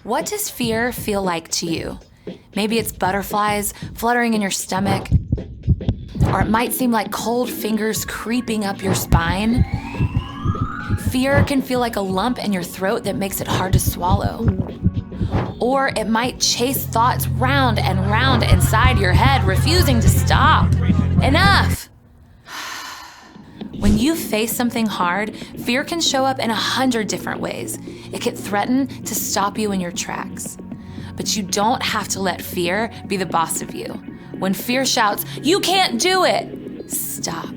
What does fear feel like to you? Maybe it's butterflies fluttering in your stomach, or it might seem like cold fingers creeping up your spine. Fear can feel like a lump in your throat that makes it hard to swallow. Or it might chase thoughts round and round inside your head, refusing to stop. Enough! When you face something hard, fear can show up in 100 different ways. It can threaten to stop you in your tracks. But you don't have to let fear be the boss of you. When fear shouts, "You can't do it!" stop.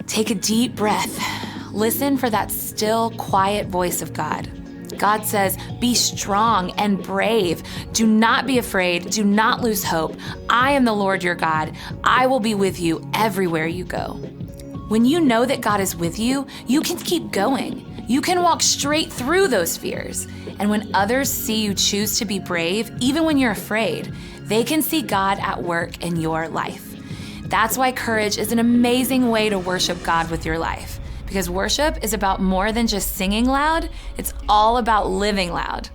Take a deep breath. Listen for that still, quiet voice of God. God says, "Be strong and brave. Do not be afraid. Do not lose hope. I am the Lord your God. I will be with you everywhere you go." When you know that God is with you, you can keep going. You can walk straight through those fears. And when others see you choose to be brave, even when you're afraid, they can see God at work in your life. That's why courage is an amazing way to worship God with your life. Because worship is about more than just singing loud, it's all about living loud.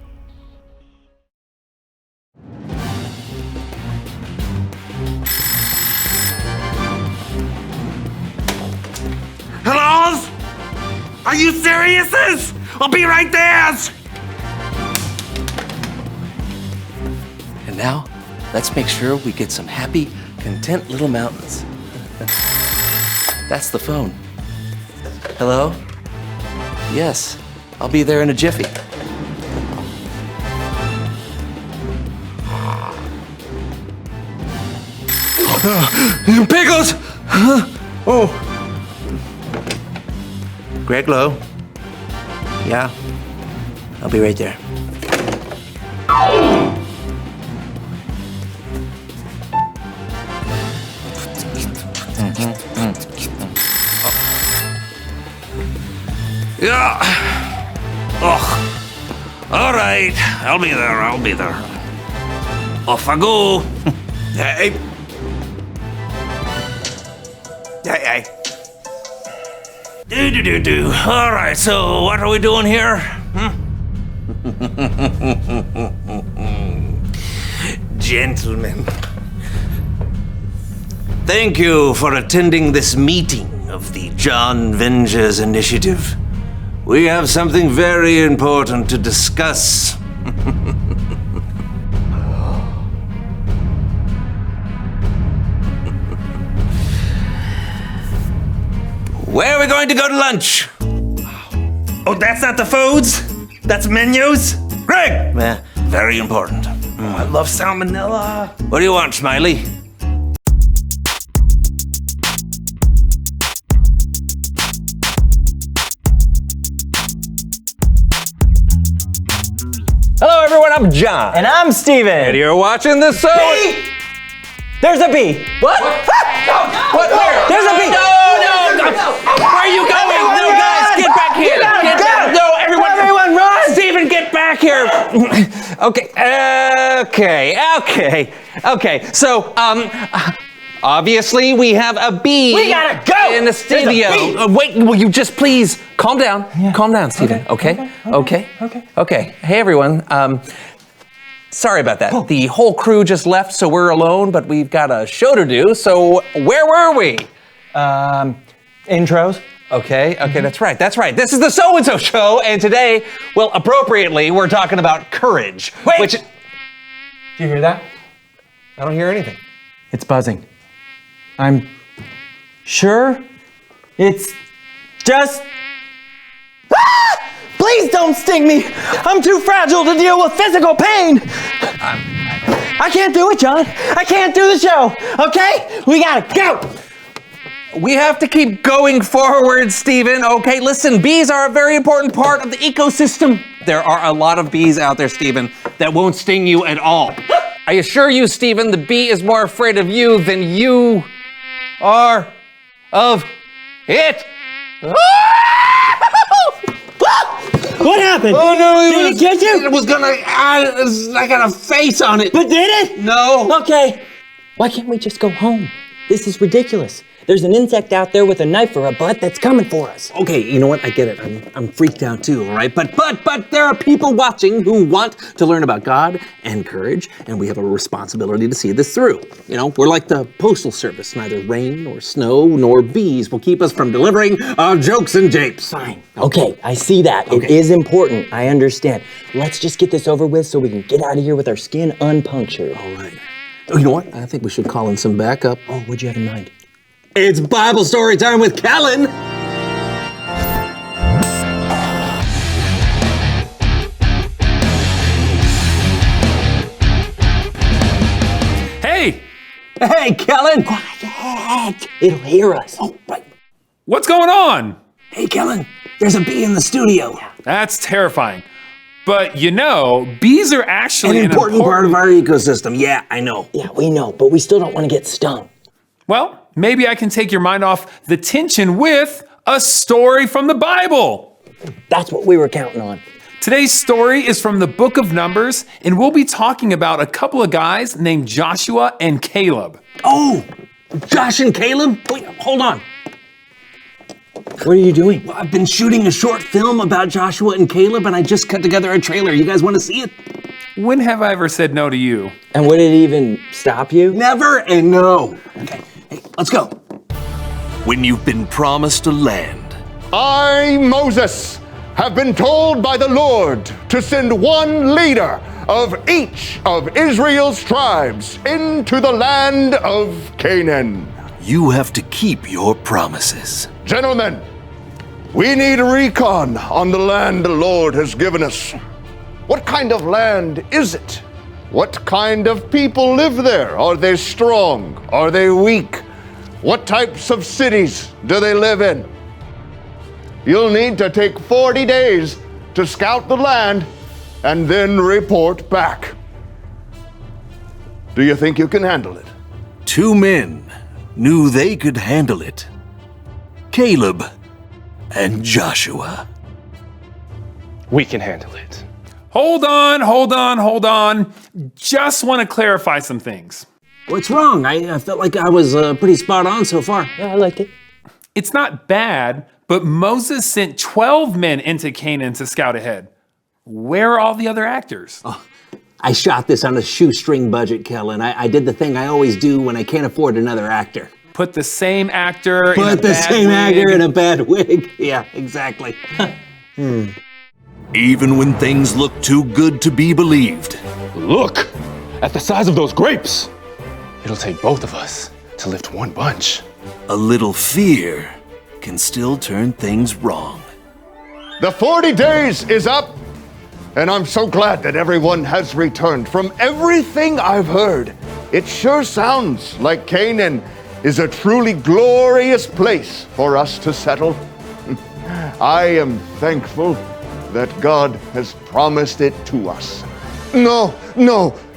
Hello? Are you serious? I'll be right there! And now, let's make sure we get some happy, content little mountains. That's the phone. Hello? Yes, I'll be there in a jiffy. Pickles! Oh. Greg Lowe. Yeah, I'll be right there. Yeah. Oh. All right. I'll be there. Off I go. Hey. Hey. Do. All right, so what are we doing here? Gentlemen, thank you for attending this meeting of the John Vengers Initiative. We have something very important to discuss. Where are we going to go to lunch? Oh, that's not the foods? That's menus? Greg! Yeah. Very important. I love salmonella. What do you want, Smiley? Hello everyone, I'm John. And I'm Steven. And you're watching the show. Bee! There's a bee. What? What? Where? There's a bee. No! Where are you going? No, guys, get back here. Get back. No, Everyone run. Steven, get back here. Okay. So, obviously we have a bee. We gotta go. In the studio. There's a bee. Wait, will you just please calm down? Yeah. Calm down, Steven. Okay. Hey, everyone. Sorry about that. The whole crew just left, so we're alone, but we've got a show to do. So where were we? Intros. Okay, that's right. This is the So-and-So Show, and today, well, appropriately, we're talking about courage. Wait! Which, Do you hear that? I don't hear anything. It's buzzing. I'm sure it's just... Ah! Please don't sting me! I'm too fragile to deal with physical pain! I can't do it, John. I can't do the show, okay? We gotta go! We have to keep going forward, Steven. Okay, listen, bees are a very important part of the ecosystem. There are a lot of bees out there, Steven, that won't sting you at all. I assure you, Steven, the bee is more afraid of you than you are of it. What happened? Oh no, Did it get you? It was gonna, I got a face on it. But did it? No. Okay. Why can't we just go home? This is ridiculous. There's an insect out there with a knife for a butt that's coming for us. Okay, you know what? I get it. I'm freaked out too, all right? But there are people watching who want to learn about God and courage, and we have a responsibility to see this through. You know, we're like the postal service. Neither rain nor snow nor bees will keep us from delivering our jokes and japes. Fine. Okay, I see that. It is important. I understand. Let's just get this over with so we can get out of here with our skin unpunctured. All right. Oh, you know what? I think we should call in some backup. Oh, what'd you have in mind? It's Bible story time with Callan. Hey, Hey, Callan. Quiet! It'll hear us. Oh, right. what's going on? Hey, Callan. There's a bee in the studio. That's terrifying. But you know, bees are actually An important part of our ecosystem. Yeah, I know. Yeah, we know, but we still don't want to get stung. Well, maybe I can take your mind off the tension with a story from the Bible. That's what we were counting on. Today's story is from the book of Numbers, and we'll be talking about a couple of guys named Joshua and Caleb. Oh, Josh and Caleb? Wait, hold on. What are you doing? Well, I've been shooting a short film about Joshua and Caleb, and I just cut together a trailer. You guys want to see it? When have I ever said no to you? And would it even stop you? Never and no. Okay, hey, let's go. When you've been promised a land, I, Moses, have been told by the Lord to send one leader of each of Israel's tribes into the land of Canaan. you have to keep your promises. Gentlemen, we need a recon on the land the Lord has given us. What kind of land is it? What kind of people live there? Are they strong? Are they weak? What types of cities do they live in? You'll need to take 40 days to scout the land and then report back. Do you think you can handle it? 2 men knew they could handle it. Caleb and Joshua. We can handle it. Hold on. Just want to clarify some things. What's wrong? I felt like I was pretty spot on so far. Yeah, I liked it. It's not bad, but Moses sent 12 men into Canaan to scout ahead. Where are all the other actors? I shot this on a shoestring budget, Kellen. I did the thing I always do when I can't afford another actor. Put the same actor in a Put the bad same wig. actor in a bad wig. Yeah, exactly. Even when things look too good to be believed, Look at the size of those grapes. It'll take both of us to lift one bunch. a little fear can still turn things wrong. The 40 days is up, and I'm so glad that everyone has returned. From everything I've heard, it sure sounds like Canaan is a truly glorious place for us to settle. I am thankful that God has promised it to us. No,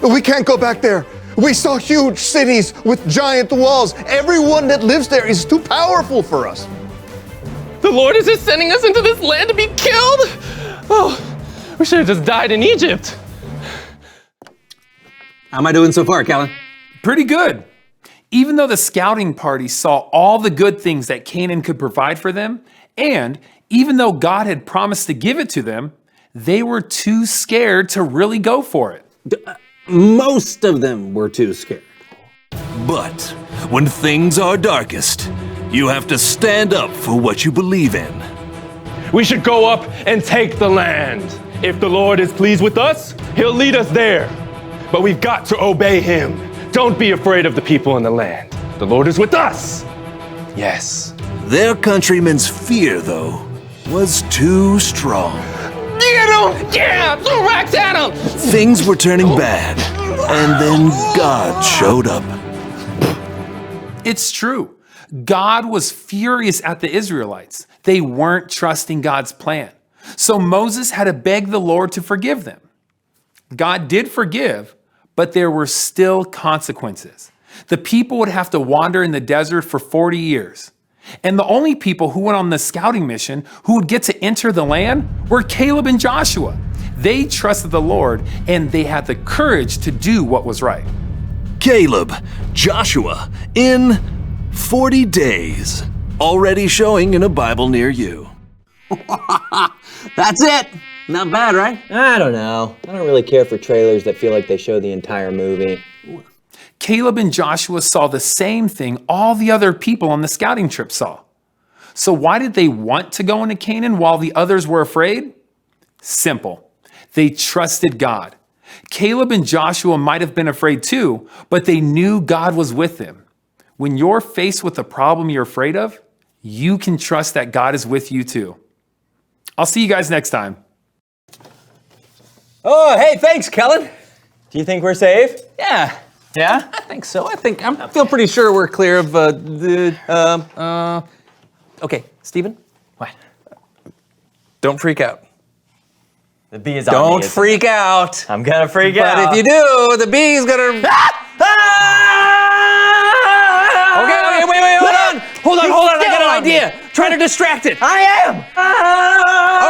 we can't go back there. We saw huge cities with giant walls. Everyone that lives there is too powerful for us. The Lord is just sending us into this land to be killed? Oh, we should have just died in Egypt. How am I doing so far, Kellen? Pretty good. Even though the scouting party saw all the good things that Canaan could provide for them, and even though God had promised to give it to them, they were too scared to really go for it. Most of them were too scared. But when things are darkest, you have to stand up for what you believe in. We should go up and take the land. If the Lord is pleased with us, he'll lead us there. But we've got to obey him. Don't be afraid of the people in the land. The Lord is with us. Yes. Their countrymen's fear, though, was too strong. Get him! Yeah! Throw rocks at him! Things were turning bad, and then God showed up. It's true. God was furious at the Israelites. They weren't trusting God's plan. So Moses had to beg the Lord to forgive them. God did forgive, but there were still consequences. The people would have to wander in the desert for 40 years. And the only people who went on the scouting mission who would get to enter the land were Caleb and Joshua. They trusted the Lord and they had the courage to do what was right. Caleb, Joshua, in 40 days. Already showing in a Bible near you. That's it. Not bad, right? I don't know. I don't really care for trailers that feel like they show the entire movie. Caleb and Joshua saw the same thing all the other people on the scouting trip saw. So why did they want to go into Canaan while the others were afraid? Simple. They trusted God. Caleb and Joshua might have been afraid too, but they knew God was with them. When you're faced with a problem you're afraid of, you can trust that God is with you too. I'll see you guys next time. Oh, hey, thanks, Kellen. Do you think we're safe? Yeah, Yeah? I think so. I feel pretty sure we're clear of Okay, Stephen. What? Don't freak out. The bee is on me, Don't isn't freak out. it? I'm gonna freak But out. if you do, the bee's gonna. Okay, wait, hold on. Hold on, I got an idea. Try to distract it. I am!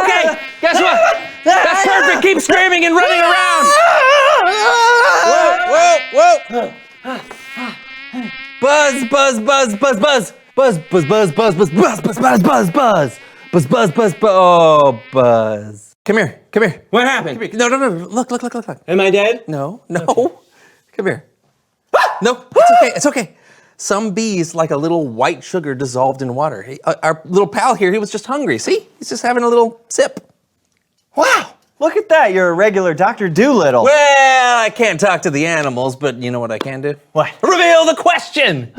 Okay, guess what? That's perfect. Keep screaming and running around. Whoa. Buzz, buzz, buzz, buzz, buzz. Buzz, buzz, buzz, buzz, buzz, buzz, buzz, buzz, buzz, buzz. Buzz, buzz, buzz, buzz. Oh, Buzz. Come here. What happened? No. Look. Am I dead? No. Come here. No, it's okay. Some bees like a little white sugar dissolved in water. Our little pal here, he was just hungry. See? He's just having a little sip. Wow! Look at that, you're a regular Dr. Doolittle. Well, I can't talk to the animals, but you know what I can do? What? Reveal the question!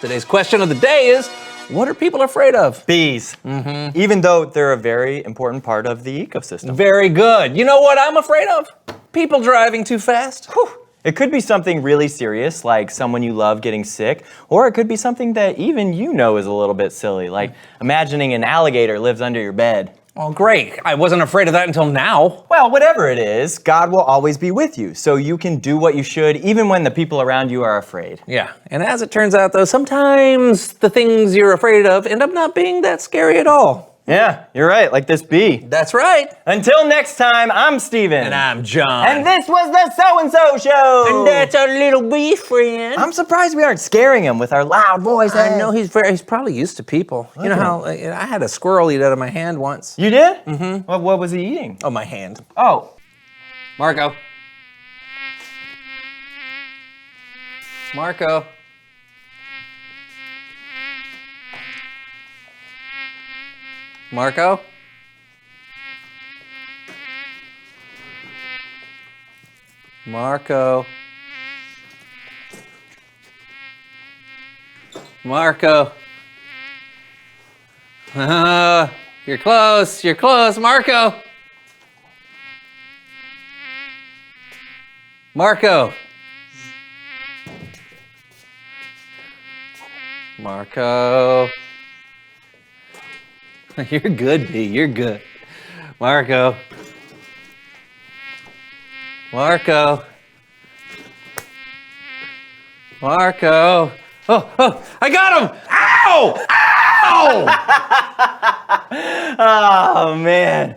Today's question of the day is, what are people afraid of? Bees. Mm-hmm. Even though they're a very important part of the ecosystem. Very good. You know what I'm afraid of? People driving too fast. Whew. It could be something really serious, like someone you love getting sick, or it could be something that even you know is a little bit silly, like imagining an alligator lives under your bed. Oh, great. I wasn't afraid of that until now. Well, whatever it is, God will always be with you, so you can do what you should even when the people around you are afraid. Yeah, and as it turns out though, sometimes the things you're afraid of end up not being that scary at all. Yeah, you're right, like this bee. That's right. Until next time, I'm Steven. And I'm John. And this was the So-and-so Show. And that's our little bee friend. I'm surprised we aren't scaring him with our loud voices. I know he's probably used to people. You know how I had a squirrel eat out of my hand once. You did? Mm-hmm. What was he eating? Oh, my hand. Oh. Marco. Marco? Marco? Marco? You're close, Marco! Marco! Marco? You're good, B. You're good. Marco. Marco. Marco. Oh, I got him! Ow! Ow! Oh, man.